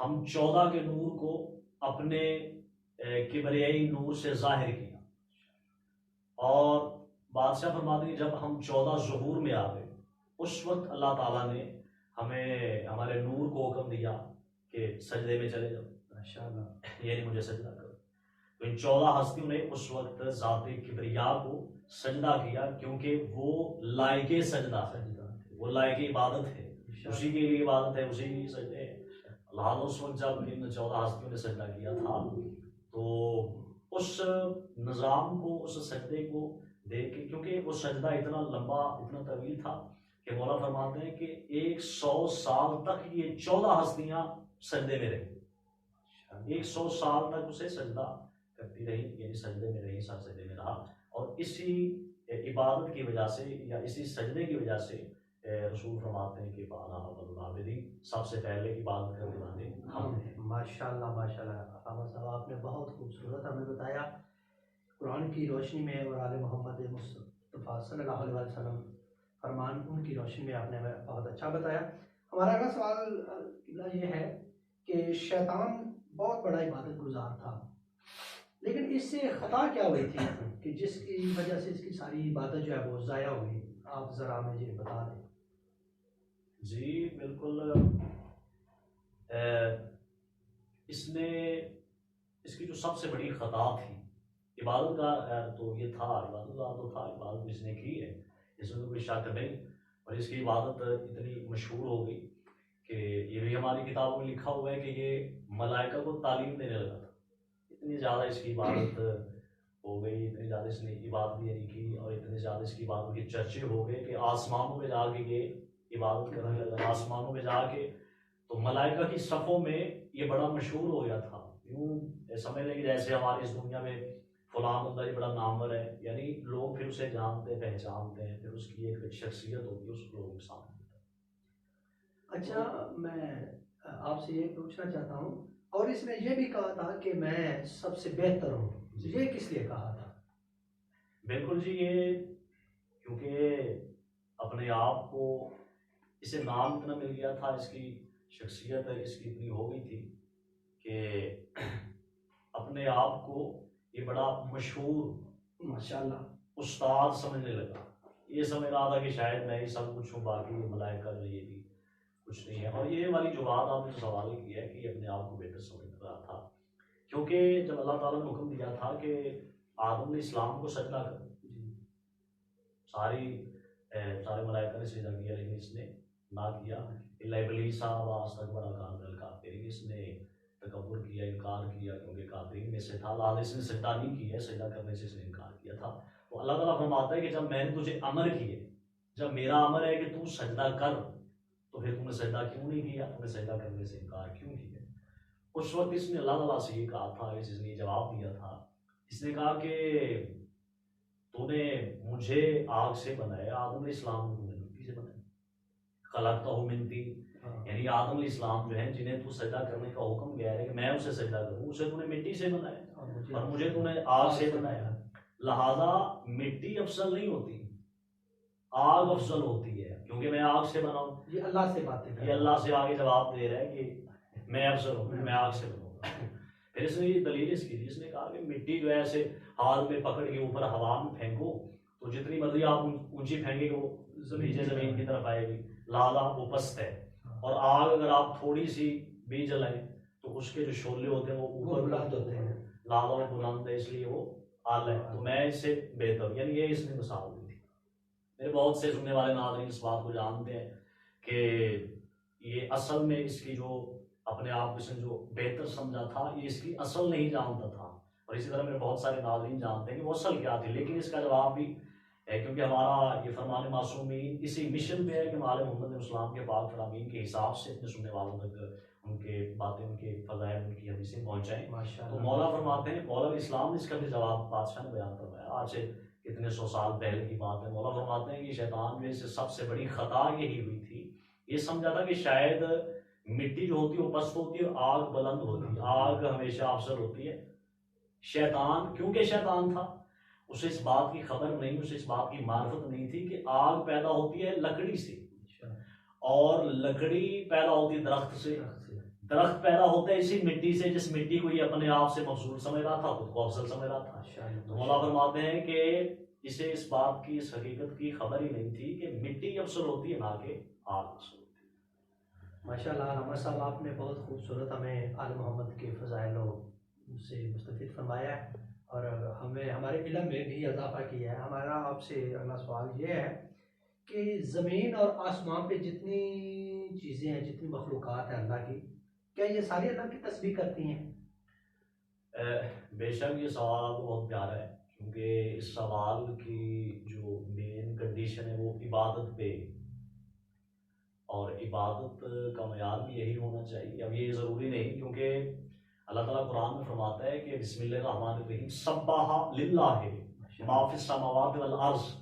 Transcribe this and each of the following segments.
ہم 14 کے نور کو اپنے کبریائی نور سے ظاہر کیا، اور بادشاہ فرماتے ہیں جب ہم 14 ظہور میں آ گئے اس وقت اللہ تعالیٰ نے ہمیں ہمارے نور کو حکم دیا کہ سجدے میں چلے جاؤ، ماشاءاللہ، یعنی مجھے سجدہ کرو۔ تو ان 14 ہستیوں نے اس وقت ذات کبریا کو سجدہ کیا، کیونکہ وہ لائق سجدہ ہے، وہ لائق عبادت ہے، اسی کے لیے عبادت ہے، اسی کے لیے سجدے ہے۔ لہٰذا اس وقت جب ان 14 ہستیوں نے سجدہ کیا تھا تو اس نظام کو، اس سجدے کو دیکھ کے، کیونکہ وہ سجدہ اتنا لمبا، اتنا طویل تھا کہ مولا فرماتے ہیں کہ 100 سال تک یہ 14 ہستیاں سجدے میں رہی، 100 سال تک اسے سجدہ کرتی رہی، یعنی سجدے میں رہی، سر سجدے میں رہا۔ اور اسی عبادت کی وجہ سے یا اسی سجدے کی وجہ سے رسول فرماتے ہیں کہ بانا اول العابدین، سب سے پہلے عبادت کرنے والے ہم ہیں۔ ماشاءاللہ ماشاءاللہ، علامہ صاحب آپ نے بہت خوبصورت ہمیں بتایا قرآن کی روشنی میں، اور آل محمد مصطفیٰ صلی اللہ علیہ وسلم فرمان ان کی روشنی میں آپ نے ہمیں بہت اچھا بتایا۔ ہمارا اگلا سوال قبلہ یہ ہے کہ شیطان بہت بڑا عبادت گزار تھا، لیکن اس سے خطا کیا ہوئی تھی کہ جس کی وجہ سے اس کی ساری عبادت جو ہے وہ ضائع ہوئی؟ آپ ذرا مجھے بتا دیں۔ جی بالکل، اس کی جو سب سے بڑی خطا تھی عبادت کا تو یہ تھا، عبادت کا تو تھا، عبادت اس نے کی ہے، اس میں کوئی شک نہیں، اور اس کی عبادت اتنی مشہور ہو گئی کہ یہ بھی ہماری کتابوں میں لکھا ہوا ہے کہ یہ ملائکہ کو تعلیم دینے لگا تھا، اتنی زیادہ اس کی عبادت ہو گئی، اتنی زیادہ اس نے عبادت یعنی کی، اور اتنے زیادہ اس کی عبادت کے چرچے ہو گئے کہ آسمانوں میں جا کے یہ عبادت کرنے لگا، آسمانوں میں جا کے تو ملائکہ کی صفوں میں یہ بڑا مشہور ہو گیا تھا۔ یوں سمجھ لیں کہ جیسے ہماری اس دنیا میں فلاں بندہ یہ بڑا نامور ہے، یعنی لوگ پھر اسے جانتے پہچانتے ہیں، پھر اس کی ایک شخصیت ہوتی ہے، اس لوگوں کے سامنے۔ اچھا، میں آپ سے یہ پوچھنا چاہتا ہوں، اور اس نے یہ بھی کہا تھا کہ میں سب سے بہتر ہوں، یہ کس لیے کہا تھا؟ بالکل جی، یہ کیونکہ اپنے آپ کو اسے نام اتنا مل گیا تھا، اس کی شخصیت اس کی اتنی ہو گئی تھی کہ اپنے آپ کو یہ بڑا مشہور ماشاءاللہ استاد سمجھنے لگا، یہ سمجھ رہا تھا کہ شاید میں ہی سب کچھ ہوں، باقی ملائکہ جو یہ بھی کچھ نہیں ہے۔ اور یہ والی جو بات آپ نے سوال کیا ہے کہ یہ اپنے آپ کو بہتر سمجھ رہا تھا، کیونکہ جب اللہ تعالیٰ نے حکم دیا تھا کہ آدم علیہ السلام کو سجدہ کر، سارے ملائکہ نے سجدہ کیا، لیکن اس نے نہ کیا، الا ابلیس واستکبر وکان من الکافرین، اس نے تکبر کیا، انکار کیا، کیونکہ کافرین میں سے تھا، لہٰذا اس نے سجدہ نہیں کیا، سجدہ کرنے سے اس نے انکار کیا تھا۔ تو اللہ تعالیٰ فرماتا ہے کہ جب میں نے تجھے امر کیے، جب میرا امر ہے کہ تو سجدہ کر، تو پھر تم نے سجدہ کیوں نہیں کیا، تم نے سجدہ کرنے سے انکار کیوں کیا؟ اس وقت اس نے اللہ تعالیٰ سے یہ کہا تھا، اس نے جواب دیا تھا، اس نے کہا کہ تو نے مجھے آگ سے بنایا، آدم علیہ السلام کو مٹی سے بنایا، خلقتہ من طین، یعنی آدم علیہ السلام جو ہیں جنہیں تو سجدہ کرنے کا حکم گیا ہے کہ میں اسے سجدہ کروں، اسے تو نے مٹی سے بنایا اور مجھے تو نے آگ سے بنایا، لہذا مٹی افضل نہیں ہوتی، آگ افضل ہوتی ہے، کیونکہ میں آگ سے بنا ہوں۔ یہ اللہ سے باتیں یہ اللہ سے آگے جواب دے رہا ہے کہ میں افضل ہوں، میں آگ سے بناؤں گا۔ پھر اس نے یہ دلیل اس کی دی، اس نے کہا کہ مٹی جو ہے ایسے ہاتھ میں پکڑ کے اوپر ہوا میں پھینکو تو جتنی مرضی آپ اونچی پھینکے گے وہ نیچے زمین کی طرف آئے گی، لہذا وہ پست ہے، اور آگ اگر آپ تھوڑی سی بھی جلائیں تو اس کے جو شعلے ہوتے ہیں وہ اوپر بلند ہوتے ہیں، لہذا وہ بلند ہے، اس لیے وہ اعلیٰ ہے، تو میں اس سے بہتر، یعنی یہ اس نے مثال دی تھی۔ میرے بہت سے سننے والے ناظرین اس بات کو جانتے ہیں کہ یہ اصل میں اس کی جو اپنے آپ کو جو بہتر سمجھا تھا، یہ اس کی اصل نہیں جانتا تھا، اور اسی طرح میرے بہت سارے ناظرین جانتے ہیں کہ وہ اصل کیا تھی، لیکن اس کا جواب بھی ہے، کیونکہ ہمارا یہ فرمان معصومین اسی مشن پہ ہے کہ ہمارے محمد علیہ السلام کے پاک فرامین کے حساب سے اپنے سننے والوں تک ان کے باتیں، ان کے فضائل، ان کی حدیثیں پہنچائیں۔ تو مولا فرماتے ہیں، مولا علیہ السلام نے اس کا بھی جواب بادشاہ نے بیان کروایا، آج سے کتنے 100 سال پہلے کی بات ہے۔ مولا فرماتے ہیں کہ شیطان میں سے سب سے بڑی خطا یہی ہوئی تھی، یہ سمجھا تھا کہ شاید مٹی جو ہوتی ہے وہ پست ہوتی ہے اور آگ بلند ہوتی ہے، آگ ہمیشہ افضل ہوتی ہے۔ شیطان، کیونکہ شیطان تھا، اسے اس بات کی خبر نہیں، اسے اس بات کی معرفت نہیں تھی کہ آگ پیدا ہوتی ہے لکڑی سے، اور لکڑی پیدا ہوتی ہے درخت سے، درخت پیدا ہوتا ہے اسی مٹی سے جس مٹی کو یہ اپنے آپ سے مفضول سمجھ رہا تھا، خود کو افضل سمجھ رہا تھا. تو مولا فرماتے ہیں کہ اسے اس بات کی، اس حقیقت کی خبر ہی نہیں تھی کہ مٹی افضل ہوتی ہے نہ کہ آگ افضل ہوتی ہے. ماشاء اللہ علامہ صاحب، آپ نے بہت خوبصورت ہمیں آل محمد کے فضائل سے مستفید فرمایا ہے اور ہمیں ہمارے علم میں بھی اضافہ کیا ہے. ہمارا آپ سے اگلا سوال یہ ہے کہ زمین اور آسمان پہ جتنی چیزیں ہیں، جتنی مخلوقات ہیں اللہ کی، کیا یہ ساری اللہ کی تسبیح کرتی ہیں؟ بے شک یہ سوال تو بہت پیارا ہے، کیونکہ اس سوال کی جو مین کنڈیشن ہے وہ عبادت پہ، اور عبادت کا معیار بھی یہی ہونا چاہیے. اب یہ ضروری نہیں، کیونکہ اللہ تعالیٰ قرآن میں فرماتا ہے کہ بسم اللہ الرحمن الرحیم سبح للہ ما فی السماوات والارض.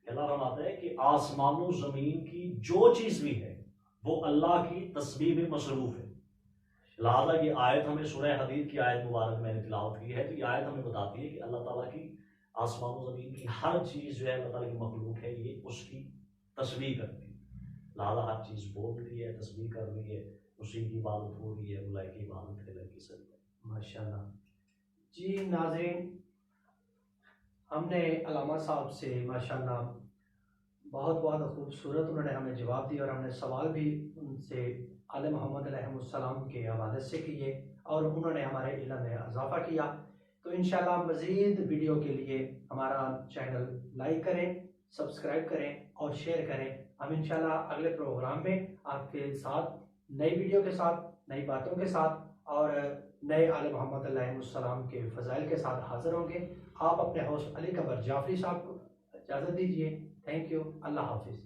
اللہ فرماتا ہے کہ آسمان و زمین کی جو چیز بھی ہے وہ اللہ کی تسبیح میں مصروف ہے. لہٰذا یہ آیت ہمیں سورہ حدید کی آیت مبارک میں نے تلاوت کی ہے، تو یہ آیت ہمیں بتاتی ہے کہ اللہ تعالیٰ کی آسمان و زمین کی ہر چیز جو ہے اللہ تعالیٰ کی مخلوق ہے، یہ اس کی تسبیح کرتی ہے. لہٰذا ہر چیز بول رہی ہے، تسبیح کر رہی ہے، اسی کی عبادت ہو رہی ہے، اللہ کی عبادت ہے، اللہ کی سجدہ. ماشاء اللہ. جی ناظرین، ہم نے علامہ صاحب سے ماشاء اللہ بہت بہت خوبصورت انہوں نے ہمیں جواب دیا، اور ہم نے سوال بھی ان سے آل محمد علیہ السلام کے حوالے سے کیے، اور انہوں نے ہمارے علم میں اضافہ کیا. تو انشاءاللہ مزید ویڈیو کے لیے ہمارا چینل لائک کریں، سبسکرائب کریں اور شیئر کریں. ہم انشاءاللہ اگلے پروگرام میں آپ کے ساتھ نئی ویڈیو کے ساتھ، نئی باتوں کے ساتھ اور نئے آل محمد علیہ السلام کے فضائل کے ساتھ حاضر ہوں گے. آپ اپنے ہوسٹ علی اکبر جعفری صاحب کو اجازت دیجیے. Thank you. اللہ حافظ.